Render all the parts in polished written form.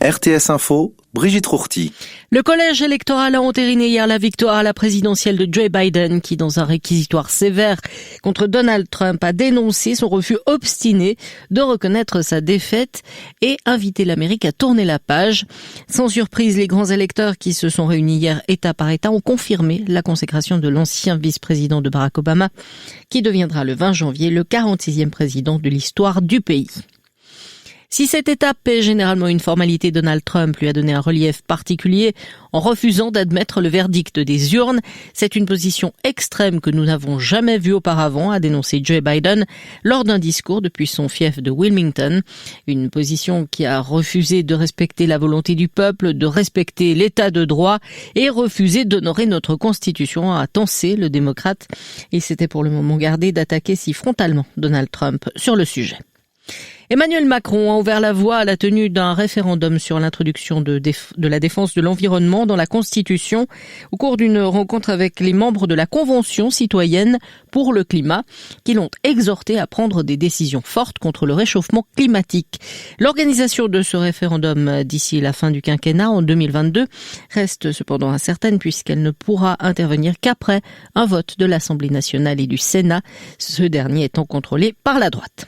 RTS Info, Brigitte Rourty. Le collège électoral a entériné hier la victoire à la présidentielle de Joe Biden qui, dans un réquisitoire sévère contre Donald Trump, a dénoncé son refus obstiné de reconnaître sa défaite et invité l'Amérique à tourner la page. Sans surprise, les grands électeurs qui se sont réunis hier État par État ont confirmé la consécration de l'ancien vice-président de Barack Obama qui deviendra le 20 janvier le 46e président de l'histoire du pays. Si cette étape est généralement une formalité, Donald Trump lui a donné un relief particulier en refusant d'admettre le verdict des urnes. C'est une position extrême que nous n'avons jamais vue auparavant, a dénoncé Joe Biden lors d'un discours depuis son fief de Wilmington. Une position qui a refusé de respecter la volonté du peuple, de respecter l'état de droit et refusé d'honorer notre constitution, a tensé le démocrate. Il s'était pour le moment gardé d'attaquer si frontalement Donald Trump sur le sujet. Emmanuel Macron a ouvert la voie à la tenue d'un référendum sur l'introduction de la défense de l'environnement dans la Constitution au cours d'une rencontre avec les membres de la Convention citoyenne pour le climat qui l'ont exhorté à prendre des décisions fortes contre le réchauffement climatique. L'organisation de ce référendum d'ici la fin du quinquennat en 2022 reste cependant incertaine puisqu'elle ne pourra intervenir qu'après un vote de l'Assemblée nationale et du Sénat, ce dernier étant contrôlé par la droite.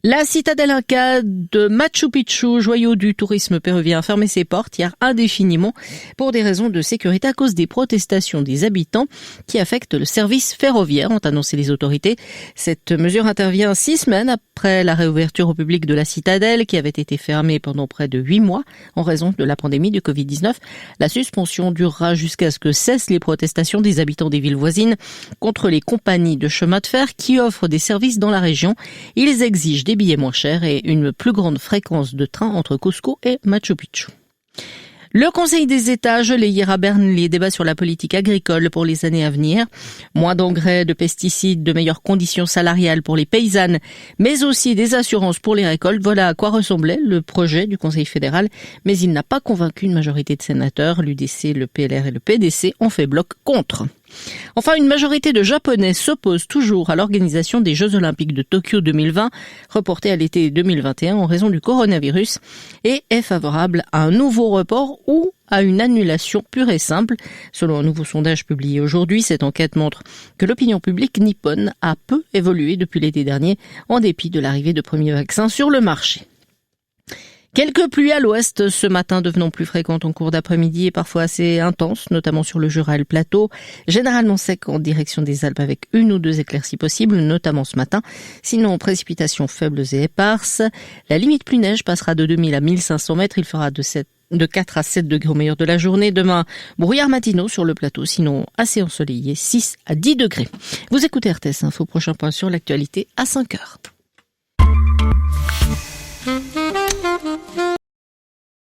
La citadelle Inca de Machu Picchu, joyau du tourisme péruvien, a fermé ses portes hier indéfiniment pour des raisons de sécurité à cause des protestations des habitants qui affectent le service ferroviaire, ont annoncé les autorités. Cette mesure intervient 6 semaines après la réouverture au public de la citadelle qui avait été fermée pendant près de 8 mois en raison de la pandémie du Covid-19. La suspension durera jusqu'à ce que cessent les protestations des habitants des villes voisines contre les compagnies de chemin de fer qui offrent des services dans la région. Ils exigent des billets moins chers et une plus grande fréquence de trains entre Cusco et Machu Picchu. Le Conseil des États a gelé hier à Berne les débats sur la politique agricole pour les années à venir. Moins d'engrais, de pesticides, de meilleures conditions salariales pour les paysannes, mais aussi des assurances pour les récoltes. Voilà à quoi ressemblait le projet du Conseil fédéral, mais il n'a pas convaincu une majorité de sénateurs. L'UDC, le PLR et le PDC ont fait bloc contre. Enfin, une majorité de Japonais s'oppose toujours à l'organisation des Jeux Olympiques de Tokyo 2020, reportés à l'été 2021 en raison du coronavirus, et est favorable à un nouveau report ou à une annulation pure et simple. Selon un nouveau sondage publié aujourd'hui, cette enquête montre que l'opinion publique nippone a peu évolué depuis l'été dernier, en dépit de l'arrivée de premiers vaccins sur le marché. Quelques pluies à l'ouest ce matin devenant plus fréquentes en cours d'après-midi et parfois assez intenses, notamment sur le Jura et le plateau. Généralement sec en direction des Alpes avec 1 ou 2 éclaircies possibles, notamment ce matin. Sinon, précipitations faibles et éparses. La limite pluie-neige passera de 2000 à 1500 mètres. Il fera de 4 à 7 degrés au meilleur de la journée. Demain, brouillard matinaux sur le plateau, sinon assez ensoleillé, 6 à 10 degrés. Vous écoutez RTS Info, prochain point sur l'actualité à 5 heures.